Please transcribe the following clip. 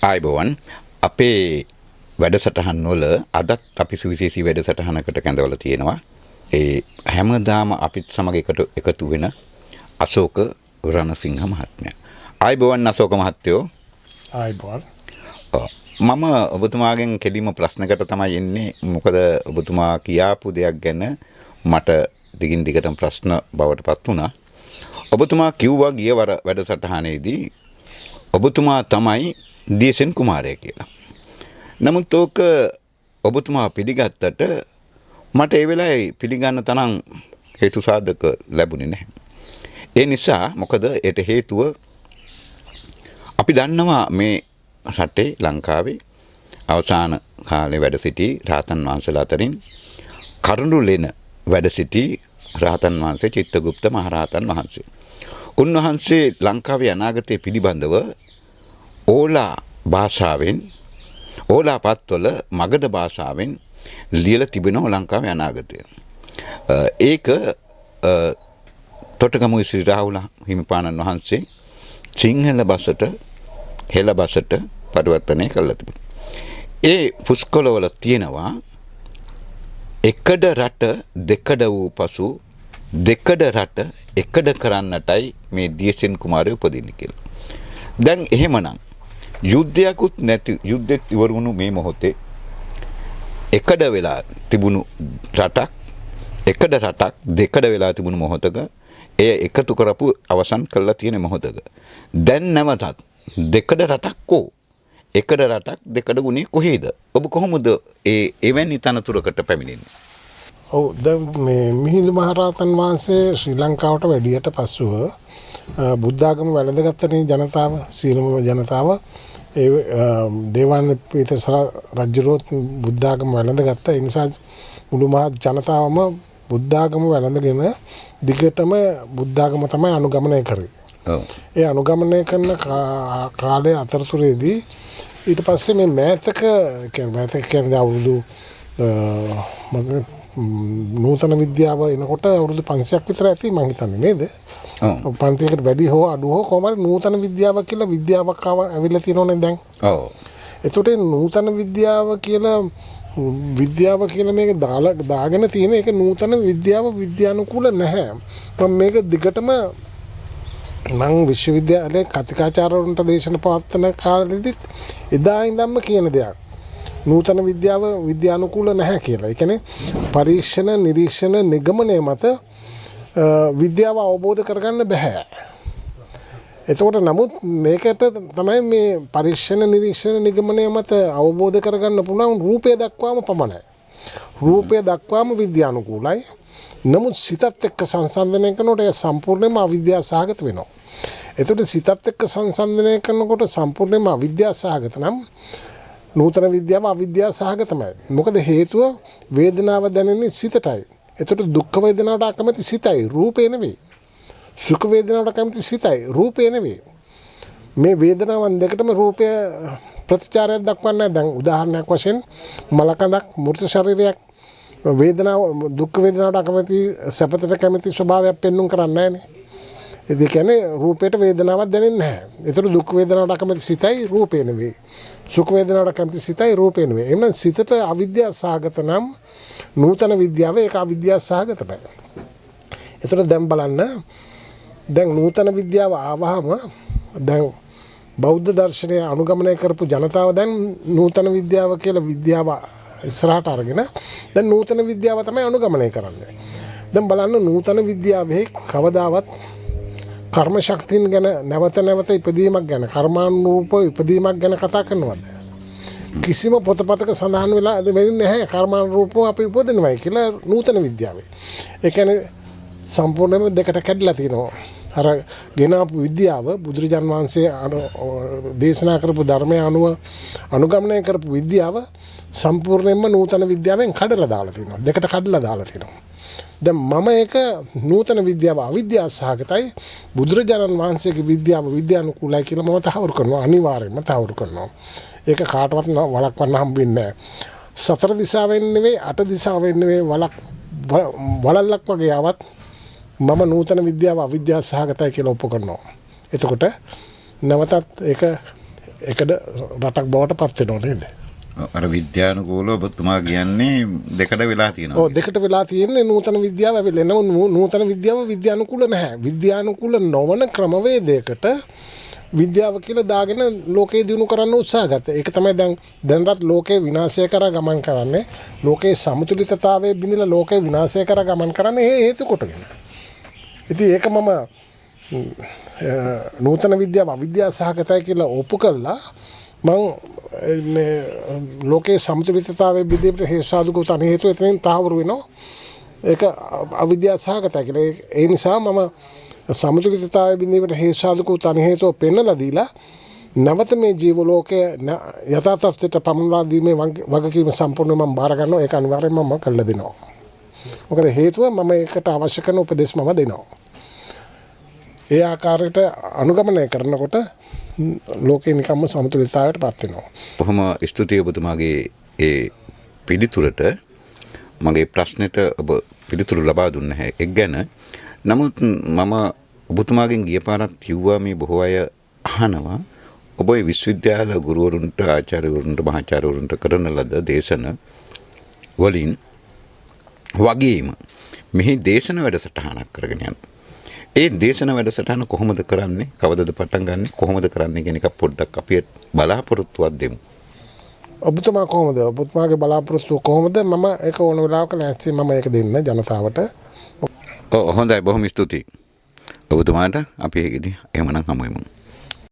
ආයුබෝවන් අපේ වැඩසටහන් වල අදත් අපි සුවිශේෂී වැඩසටහනකට කැඳවලා තියෙනවා. ඒ හැමදාම අපිත් සමග එකතු වෙන අශෝක රණසිංහ මහත්මයා. ආයුබෝවන් අශෝක මහත්තයෝ. ආයුබෝවන්. මම ඔබතුමාගෙන් කෙලිම ප්‍රශ්නකට තමයි එන්නේ. මොකද ඔබතුමා කියාපු දෙයක් ගැන මට දිගින් දිගටම ප්‍රශ්න බවට පත් වුණා. ඔබතුමා කිව්වා ගිය වර වැඩසටහනේදී ඔබතුමා තමයි දියසෙන් කුමාරයා කියලා. නමුත් ඕක ඔබතුමා පිළිගත්තට මට ඒ වෙලාවේ පිළිගන්න තරම් හේතු සාධක ලැබුණේ නැහැ. ඒ නිසා මොකද ඒට හේතුව අපි දන්නවා මේ රටේ ලංකාවේ අවසාන කාලේ වැඩ සිටි රහතන් වහන්සේලා අතරින් කරුණුලෙන වැඩ සිටි රහතන් වහන්සේ චිත්තගුප්ත මහරහතන් වහන්සේ. උන්වහන්සේ ලංකාවේ අනාගතය පිළිබඳව ඕලා භාෂාවෙන් ඕලා පත්වල මගධ භාෂාවෙන් ලියලා තිබෙනවා ලංකාවේ අනාගතය. ඒක තොටගමුවේ ශ්‍රී රාහුල හිමිපාණන් වහන්සේ සිංහල බසට හෙළ බසට පරිවර්තනය කළා තිබුණා. ඒ පුස්කොළවල තියෙනවා එකඩ රට දෙකඩ වූ පසු දෙකඩ රට එකඩ කරන්නටයි මේ දියසෙන් කුමාරයෝ උපදින්නේ කියලා. දැන් එහෙමනම් යුද්ධයකුත් නැති යුද්ධෙත් ඉවර වුණු මේ මොහොතේ එකඩ වෙලා තිබුණු රටක් එකඩ රටක් දෙකඩ වෙලා තිබුණු මොහොතක එය එකතු කරපු අවසන් කළා තියෙන මොහොතක දැන් නැවතත් දෙකඩ රටක් කෝ එකඩ රටක් දෙකඩ ගුණේ කොහේද? ඔබ කොහොමද එවැනි තනතුරකට පැමිණෙන්නේ? ඔව් දැන් මේ මිහිඳු මහරහතන් වහන්සේ ශ්‍රී ලංකාවට වැඩියට පස්සුව බුද්ධාගම වැළඳගත්තනේ ජනතාව සීලම ජනතාව ඒ දේවානම්පියතිස්ස රජුරොත් බුද්ධාගම වැළඳගත්තා. ඒ නිසා මුළු මහත් ජනතාවම බුද්ධාගම වැළඳගෙන දිගටම බුද්ධාගම තමයි අනුගමනය කරේ. ඒ අනුගමනය කරන කාලයේ අතරතුරේදී ඊට පස්සේ මේ මෑතක කියන්නේ අවුරුදු නූතන විද්‍යාව එනකොට අවුරුදු 500ක් විතර ඇති මම හිතන්නේ නේද? ඔව්. පන්තියකට වැඩි හෝ අඩු හෝ කොහමද නූතන විද්‍යාව කියලා විද්‍යාවක් ආවිල්ලා තියෙනවනේ දැන්. ඔව්. ඒකට නූතන විද්‍යාව කියලා මේක දාගෙන තියෙන එක නූතන විද්‍යාව විද්‍යානුකූල නැහැ. මම මේක දිගටම මං විශ්වවිද්‍යාලයේ කතිකාචාර්යවරුන්ට දේශන පවත්වන කාලෙදිත් එදා ඉඳන්ම කියන දෙයක්. නූතන විද්‍යාව විද්‍යානුකූල නැහැ කියලා. ඒ කියන්නේ පරීක්ෂණ නිරීක්ෂණ නිගමනය මත විද්‍යාව අවබෝධ කරගන්න බෑ. එතකොට නමුත් මේකට තමයි මේ පරීක්ෂණ නිරීක්ෂණ නිගමනය මත අවබෝධ කරගන්න පුළුවන් රූපය දක්වාම පමණයි. රූපය දක්වාම විද්‍යානුකූලයි. නමුත් සිතත් එක්ක සංසන්දනය කරනකොට ඒ සම්පූර්ණයෙන්ම අවිද්‍යා සහගත වෙනවා. එතකොට සිතත් එක්ක සංසන්දනය කරනකොට සම්පූර්ණයෙන්ම අවිද්‍යා සහගත නම් නූතන විද්‍යාව අවිද්‍යා සහගතමයි. මොකද හේතුව වේදනාව දැනෙන්නේ සිතටයි. එතකොට දුක් වේදනාවට අකමැති සිතයි රූපේ නෙවෙයි. සුඛ වේදනාවට අකමැති සිතයි රූපේ නෙවෙයි. මේ වේදනාවන් දෙකටම රූපය ප්‍රතිචාරයක් දක්වන්නේ. දැන් උදාහරණයක් වශයෙන් මලකඳක් මෘත ශරීරයක් වේදනාව දුක් වේදනාවට අකමැති සැපතට කැමති ස්වභාවයක් පෙන්වන්න කරන්නේ නැහනේ. ඒ කියන්නේ රූපයට වේදනාවක් දැනෙන්නේ නැහැ. ඒතර දුක් වේදනාවට අකමැති සිතයි රූපේ නෙවෙයි. සුඛ වේදනාවට අකමැති සිතයි රූපේ නෙවෙයි. එහෙනම් සිතට අවිද්‍යාව සහගත නම් නූතන විද්‍යාව ඒක අවිද්‍යාව සහගතයි. ඒතර දැන් බලන්න දැන් නූතන විද්‍යාව ආවහම දැන් බෞද්ධ දර්ශනය අනුගමනය කරපු ජනතාව දැන් නූතන විද්‍යාව කියලා විද්‍යාව ඉස්සරහට අරගෙන දැන් නූතන විද්‍යාව තමයි අනුගමනය කරන්නේ. දැන් බලන්න නූතන විද්‍යාවේ කවදාවත් කර්ම ශක්තියන් ගැන නැවත ඉපදීමක් ගැන කර්මානුරූප ඉපදීමක් ගැන කතා කරනවද? කිසිම පොතපතක සඳහන් වෙලා වෙන්නේ නැහැ කර්මානුරූපව අපි උපදිනවයි කියලා නූතන විද්‍යාවේ. ඒ කියන්නේ සම්පූර්ණයෙන්ම දෙකට කැඩලා තියෙනවා. අර ගෙනාපු විද්‍යාව බුදුරජාන් වහන්සේ දේශනා කරපු ධර්මය අනුව අනුගමනය කරපු විද්‍යාව සම්පූර්ණයෙන්ම නූතන විද්‍යාවෙන් කඩලා දාලා තියෙනවා. දෙකට කඩලා දාලා තියෙනවා. දැන් මම ඒක නූතන විද්‍යාව අවිද්‍යාව සහගතයි බුදුරජාණන් වහන්සේගේ විද්‍යාව විද්‍යානුකූලයි කියලා මම තහවුරු කරනවා. අනිවාර්යයෙන්ම තහවුරු කරනවා. ඒක කාටවත් වළක්වන්න හම්බෙන්නේ නැහැ. සතර දිශාවෙන් නෙවෙයි අට දිශාවෙන් නෙවෙයි වලල්ලක් වගේ ආවත් මම නූතන විද්‍යාව අවිද්‍යාව සහගතයි කියලා ඔප්පු කරනවා. එතකොට නැවතත් ඒක එකද රටක් බවට පත් වෙනව නේද? අර විද්‍යානුකූලව ඔබතුමා කියන්නේ දෙකට වෙලා තියෙනවා. ඔව් දෙකට වෙලා තියෙන්නේ නූතන විද්‍යාව ඇවිල්ලා. එනම නූතන විද්‍යාව විද්‍යානුකූල නැහැ. විද්‍යානුකූල නොවන ක්‍රමවේදයකට විද්‍යාව කියලා දාගෙන ලෝකේ දිනු කරන්න උත්සාහ ගත්තා. ඒක තමයි දැනටත් ලෝකේ විනාශය කරා ගමන් කරන්නේ. ලෝකේ සමතුලිතතාවයේ බිඳිලා ලෝකේ විනාශය කරා ගමන් කරන්නේ හේතු කොටගෙන. ඉතින් ඒක මම නූතන විද්‍යාව අවිද්‍යාව සහගතයි කියලා ඔප්පු කළා. මම ලෝකේ සමතුලිතතාවයේ බිඳීමට හේතු සාධක උතන හේතු එතනින් තහවුරු වෙනවා. ඒක අවිද්‍යාව සහගතයි කියලා. ඒ නිසා මම සමතුලිතතාවයේ බිඳීමට හේතු සාධක උතන හේතුව පෙන්වලා දීලා නැවත මේ ජීව ලෝකයේ යථා තත්ත්වයට පමුණවා දීමේ වගකීම සම්පූර්ණයෙන් මම බාර ගන්නවා. ඒක අනිවාර්යයෙන්ම මම කළා දෙනවා. මොකද හේතුව මම ඒකට අවශ්‍ය කරන උපදෙස් මම දෙනවා. ඒ ආකාරයට අනුගමනය කරනකොට ලෝකේ නිකම්ම සමතුලිතතාවයට පත් වෙනවා. බොහොම ස්තුතියි ඔබතුමාගේ ඒ පිළිතුරට. මගේ ප්‍රශ්නෙට ඔබ පිළිතුරු ලබා දුන්න එක ගැන. නමුත් මම ඔබතුමාගෙන් ගිය පාරත් කිව්වා මේ බොහෝ අය අහනවා ඔබ විශ්වවිද්‍යාල ගුරුවරුන්ට ආචාර්යවරුන්ට මහාචාර්යවරුන්ට කරන ලද දේශන වලින් වගේම මෙහි දේශන වැඩසටහනක් කරගෙන යනවා. ඒ දේශන වැඩසටහන කොහොමද කරන්නේ? කවදද පටන් ගන්නෙ? කොහොමද කරන්නේ කියන එක පොඩ්ඩක් අපි බලාපොරොත්තුවක් දෙමු. ඔබතුමා කොහොමද? ඔබතුමාගේ බලාපොරොත්තුව කොහොමද? මම ඒක ඕන වෙලාවක නැස්ති මම ඒක දෙන්න ජනතාවට. හොඳයි බොහොම ස්තුතියි. ඔබතුමාට අපි ඒකදී එහෙමනම් හමු වෙමු.